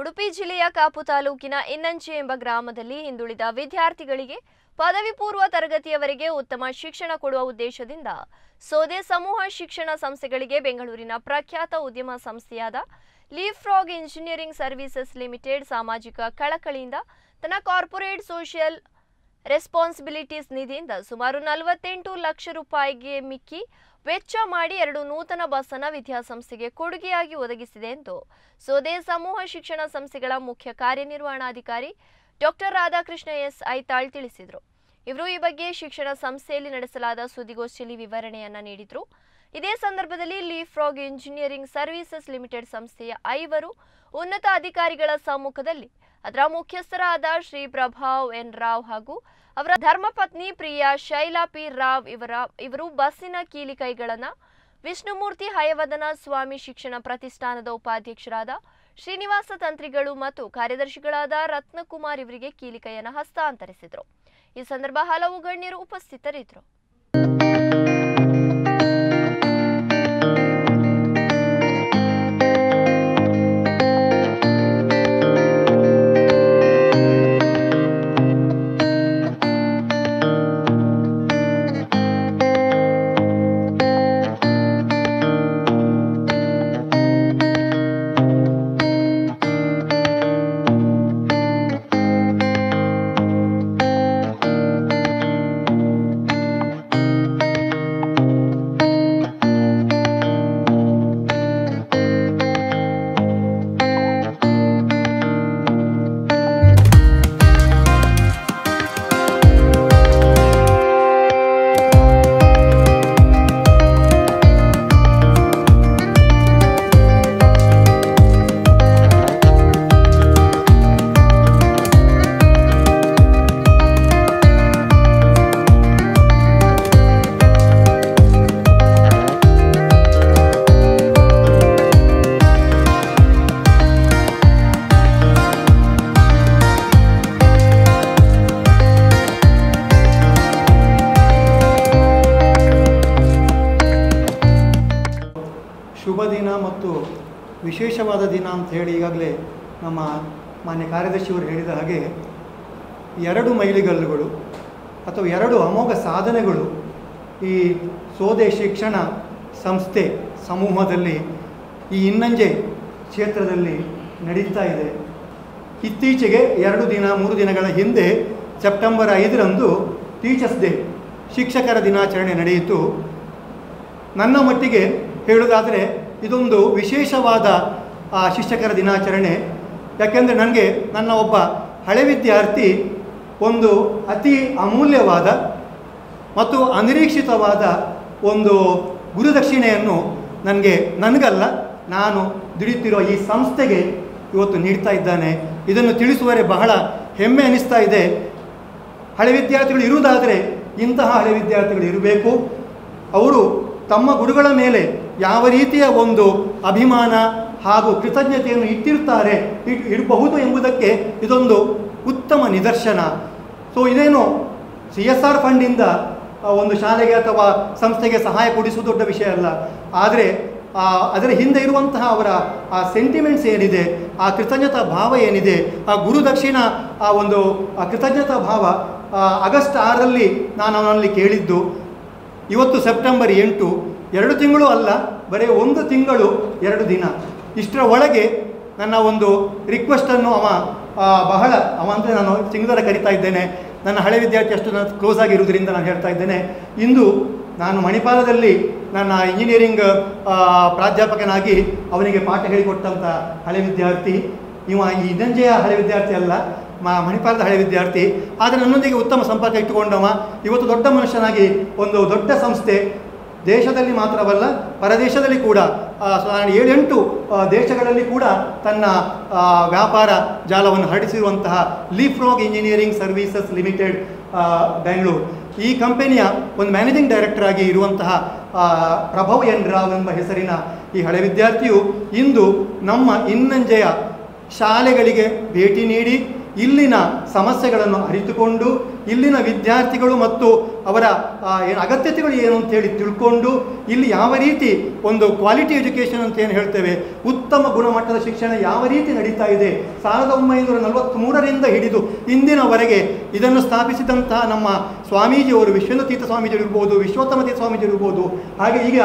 ಉಡುಪಿ ಜಿಲ್ಲೆಯ ಕಾಪು ತಾಲೂಕಿನ ಇನ್ನಂಚೆ ಎಂಬ ಗ್ರಾಮದಲ್ಲಿ ಹಿಂದುಳಿದ ವಿದ್ಯಾರ್ಥಿಗಳಿಗೆ ಪದವಿ ಪೂರ್ವ ತರಗತಿಯವರೆಗೆ ಉತ್ತಮ ಶಿಕ್ಷಣ ಕೊಡುವ ಉದ್ದೇಶದಿಂದ ಸೋದೆ ಸಮೂಹ ಶಿಕ್ಷಣ ಸಂಸ್ಥೆಗಳಿಗೆ ಬೆಂಗಳೂರಿನ ಪ್ರಖ್ಯಾತ ಉದ್ಯಮ ಸಂಸ್ಥೆಯಾದ ಲೀಪ್‌ಫ್ರಾಗ್ ಇಂಜಿನಿಯರಿಂಗ್ ಸರ್ವಿಸಸ್ ಲಿಮಿಟೆಡ್ ಸಾಮಾಜಿಕ ಕಳಕಳಿಯಿಂದ ತನ್ನ ಕಾರ್ಪೊರೇಟ್ ಸೋಷಿಯಲ್ ರೆಸ್ಪಾನ್ಸಿಬಿಲಿಟೀಸ್ ನಿಧಿಯಿಂದ ಸುಮಾರು 48 ಲಕ್ಷ ರೂಪಾಯಿಗೆ ಮಿಕ್ಕಿ ವೆಚ್ಚ ಮಾಡಿ 2 ನೂತನ ಬಸ್ ಅನ್ನು ವಿದ್ಯಾಸಂಸ್ಥೆಗೆ ಕೊಡುಗೆಯಾಗಿ ಒದಗಿಸಿದೆ ಎಂದು ಸೋದೆ ಸಮೂಹ ಶಿಕ್ಷಣ ಸಂಸ್ಥೆಗಳ ಮುಖ್ಯ ಕಾರ್ಯನಿರ್ವಹಣಾಧಿಕಾರಿ ಡಾಕ್ಟರ್ ರಾಧಾಕೃಷ್ಣ ಎಸ್ ಐತಾಳ್ ತಿಳಿಸಿದರು. ಇವರು ಈ ಬಗ್ಗೆ ಶಿಕ್ಷಣ ಸಂಸ್ಥೆಯಲ್ಲಿ ನಡೆಸಲಾದ ಸುದ್ದಿಗೋಷ್ಠಿಯಲ್ಲಿ ವಿವರಣೆಯನ್ನ ನೀಡಿದರು. ಇದೇ ಸಂದರ್ಭದಲ್ಲಿ ಲೀಪ್‌ಫ್ರಾಗ್ ಇಂಜಿನಿಯರಿಂಗ್ ಸರ್ವಿಸಸ್ ಲಿಮಿಟೆಡ್ ಸಂಸ್ಥೆಯ 5 ಉನ್ನತ ಅಧಿಕಾರಿಗಳ ಸಮ್ಮುಖದಲ್ಲಿ ಅದರ ಮುಖ್ಯಸ್ಥರಾದ ಶ್ರೀ ಪ್ರಭಾವ್ ಎನ್ ರಾವ್ ಹಾಗೂ ಅವರ ಧರ್ಮಪತ್ನಿ ಪ್ರಿಯಾ ಶೈಲಾ ಪಿ ರಾವ್ ಇವರು ಬಸ್ಸಿನ ಕೀಲಿ ಕೈಗಳನ್ನು ವಿಷ್ಣುಮೂರ್ತಿ ಹಯವದನ ಸ್ವಾಮಿ ಶಿಕ್ಷಣ ಪ್ರತಿಷ್ಠಾನದ ಉಪಾಧ್ಯಕ್ಷರಾದ ಶ್ರೀನಿವಾಸ ತಂತ್ರಿಗಳು ಮತ್ತು ಕಾರ್ಯದರ್ಶಿಗಳಾದ ರತ್ನಕುಮಾರ್ ಇವರಿಗೆ ಕೀಲಿಕೈಯನ್ನು ಹಸ್ತಾಂತರಿಸಿದರು. ಈ ಸಂದರ್ಭ ಹಲವು ಗಣ್ಯರು ಉಪಸ್ಥಿತರಿದ್ದರು. ಶುಭ ದಿನ ಮತ್ತು ವಿಶೇಷವಾದ ದಿನ ಅಂತ ಹೇಳಿ ಈಗಾಗಲೇ ನಮ್ಮ ಮಾನ್ಯ ಕಾರ್ಯದರ್ಶಿಯವರು ಹೇಳಿದ ಹಾಗೆ 2 ಮೈಲಿಗಲ್ಲುಗಳು ಅಥವಾ 2 ಅಮೋಘ ಸಾಧನೆಗಳು ಈ ಸೋದೆ ಶಿಕ್ಷಣ ಸಂಸ್ಥೆ ಸಮೂಹದಲ್ಲಿ ಈ ಇನ್ನಂಜೆ ಕ್ಷೇತ್ರದಲ್ಲಿ ನಡೀತಾ ಇದೆ. ಇತ್ತೀಚೆಗೆ 3 ದಿನಗಳ ಹಿಂದೆ ಸೆಪ್ಟೆಂಬರ್ 5ರಂದು ಟೀಚರ್ಸ್ ಡೇ ಶಿಕ್ಷಕರ ದಿನಾಚರಣೆ ನಡೆಯಿತು. ನನ್ನ ಮಟ್ಟಿಗೆ ಹೇಳುವುದಾದರೆ ಇದೊಂದು ವಿಶೇಷವಾದ ಶಿಕ್ಷಕರ ದಿನಾಚರಣೆ. ಯಾಕೆಂದರೆ ನನಗೆ ನನ್ನ ಒಬ್ಬ ಹಳೆ ವಿದ್ಯಾರ್ಥಿ ಒಂದು ಅತಿ ಅಮೂಲ್ಯವಾದ ಮತ್ತು ಅನಿರೀಕ್ಷಿತವಾದ ಒಂದು ಗುರುದಕ್ಷಿಣೆಯನ್ನು ನನಗಲ್ಲ, ನಾನು ದುಡಿಯುತ್ತಿರುವ ಈ ಸಂಸ್ಥೆಗೆ ಇವತ್ತು ನೀಡ್ತಾ ಇದ್ದಾನೆ. ಇದನ್ನು ತಿಳಿಸುವರೆ ಬಹಳ ಹೆಮ್ಮೆ ಅನ್ನಿಸ್ತಾ ಇದೆ. ಹಳೆ ವಿದ್ಯಾರ್ಥಿಗಳು ಇರುವುದಾದರೆ ಇಂತಹ ಹಳೆ ವಿದ್ಯಾರ್ಥಿಗಳು ಇರಬೇಕು. ಅವರು ತಮ್ಮ ಗುರುಗಳ ಮೇಲೆ ಯಾವ ರೀತಿಯ ಒಂದು ಅಭಿಮಾನ ಹಾಗೂ ಕೃತಜ್ಞತೆಯನ್ನು ಇಡಬಹುದು ಎಂಬುದಕ್ಕೆ ಇದೊಂದು ಉತ್ತಮ ನಿದರ್ಶನ. ಸೊ ಇದೇನು CSR ಫಂಡಿಂದ ಒಂದು ಶಾಲೆಗೆ ಅಥವಾ ಸಂಸ್ಥೆಗೆ ಸಹಾಯ ಕೊಡಿಸುವುದು ದೊಡ್ಡ ವಿಷಯ ಅಲ್ಲ. ಆದರೆ ಅದರ ಹಿಂದೆ ಇರುವಂತಹ ಅವರ ಆ ಸೆಂಟಿಮೆಂಟ್ಸ್ ಏನಿದೆ, ಆ ಕೃತಜ್ಞತಾ ಭಾವ ಏನಿದೆ, ಆ ಗುರುದಕ್ಷಿಣ ಒಂದು ಕೃತಜ್ಞತಾ ಭಾವ ಆಗಸ್ಟ್ 6ರಲ್ಲಿ ನಾನು ಅವನಲ್ಲಿ ಕೇಳಿದ್ದು. ಇವತ್ತು ಸೆಪ್ಟೆಂಬರ್ 8, 2 ತಿಂಗಳು ಅಲ್ಲ, ಬರೀ 1 ತಿಂಗಳು 2 ದಿನ. ಇಷ್ಟರ ಒಳಗೆ ನನ್ನ ಒಂದು ರಿಕ್ವೆಸ್ಟನ್ನು ಅವ ಅಂದರೆ ನಾನು ಸಿಂಗದರ ಕರಿತಾ ಇದ್ದೇನೆ. ನನ್ನ ಹಳೆ ವಿದ್ಯಾರ್ಥಿ ಅಷ್ಟು ನಾನು ಕ್ಲೋಸ್ ಆಗಿರುವುದರಿಂದ ನಾನು ಹೇಳ್ತಾ ಇದ್ದೇನೆ. ಇಂದು ನಾನು ಮಣಿಪಾಲದಲ್ಲಿ ನನ್ನ ಇಂಜಿನಿಯರಿಂಗ್ ಪ್ರಾಧ್ಯಾಪಕನಾಗಿ ಅವನಿಗೆ ಪಾಠ ಹೇಳಿಕೊಟ್ಟಂಥ ಹಳೆ ವಿದ್ಯಾರ್ಥಿ ಇವ. ಈ ಇನ್ನಂಜೆಯ ಹಳೆ ವಿದ್ಯಾರ್ಥಿ ಅಲ್ಲ, ಮಣಿಪಾಲದ ಹಳೆ ವಿದ್ಯಾರ್ಥಿ. ಆದರೆ ನನ್ನೊಂದಿಗೆ ಉತ್ತಮ ಸಂಪರ್ಕ ಇಟ್ಟುಕೊಂಡವ ಇವತ್ತು ದೊಡ್ಡ ಮನುಷ್ಯನಾಗಿ ಒಂದು ದೊಡ್ಡ ಸಂಸ್ಥೆ, ದೇಶದಲ್ಲಿ ಮಾತ್ರವಲ್ಲ ಪರದೇಶದಲ್ಲಿ ಕೂಡ 7-8 ದೇಶಗಳಲ್ಲಿ ಕೂಡ ತನ್ನ ವ್ಯಾಪಾರ ಜಾಲವನ್ನು ಹರಡಿಸಿರುವಂತಹ ಲೀಪ್‌ಫ್ರಾಗ್ ಇಂಜಿನಿಯರಿಂಗ್ ಸರ್ವಿಸಸ್ ಲಿಮಿಟೆಡ್ ಬೆಂಗಳೂರು, ಈ ಕಂಪನಿಯ ಒಂದು ಮ್ಯಾನೇಜಿಂಗ್ ಡೈರೆಕ್ಟರ್ ಆಗಿ ಇರುವಂತಹ ಪ್ರಭಾವ್ ಎನ್ ರಾವ್ ಎಂಬ ಹೆಸರಿನ ಈ ಹಳೆ ವಿದ್ಯಾರ್ಥಿಯು ಇಂದು ನಮ್ಮ ಇನ್ನಂಜೆಯ ಶಾಲೆಗಳಿಗೆ ಭೇಟಿ ನೀಡಿ ಇಲ್ಲಿನ ಸಮಸ್ಯೆಗಳನ್ನು ಅರಿತುಕೊಂಡು ಇಲ್ಲಿನ ವಿದ್ಯಾರ್ಥಿಗಳು ಮತ್ತು ಅವರ ಅಗತ್ಯತೆಗಳು ಏನು ಅಂತೇಳಿ ತಿಳ್ಕೊಂಡು ಇಲ್ಲಿ ಯಾವ ರೀತಿ ಒಂದು ಕ್ವಾಲಿಟಿ ಎಜುಕೇಷನ್ ಅಂತ ಏನು ಹೇಳ್ತೇವೆ, ಉತ್ತಮ ಗುಣಮಟ್ಟದ ಶಿಕ್ಷಣ ಯಾವ ರೀತಿ ನಡೀತಾ ಇದೆ 1943ರಿಂದ ಹಿಡಿದು ಇಂದಿನವರೆಗೆ ಇದನ್ನು ಸ್ಥಾಪಿಸಿದಂತಹ ನಮ್ಮ ಸ್ವಾಮೀಜಿಯವರು, ವಿಶ್ವೇಂದ್ರ ತೀರ್ಥ ಸ್ವಾಮೀಜಿ ಇರ್ಬೋದು, ವಿಶ್ವೋತ್ತಮ ತೀರ್ಥ ಸ್ವಾಮೀಜಿ ಇರ್ಬೋದು, ಹಾಗೆ ಈಗ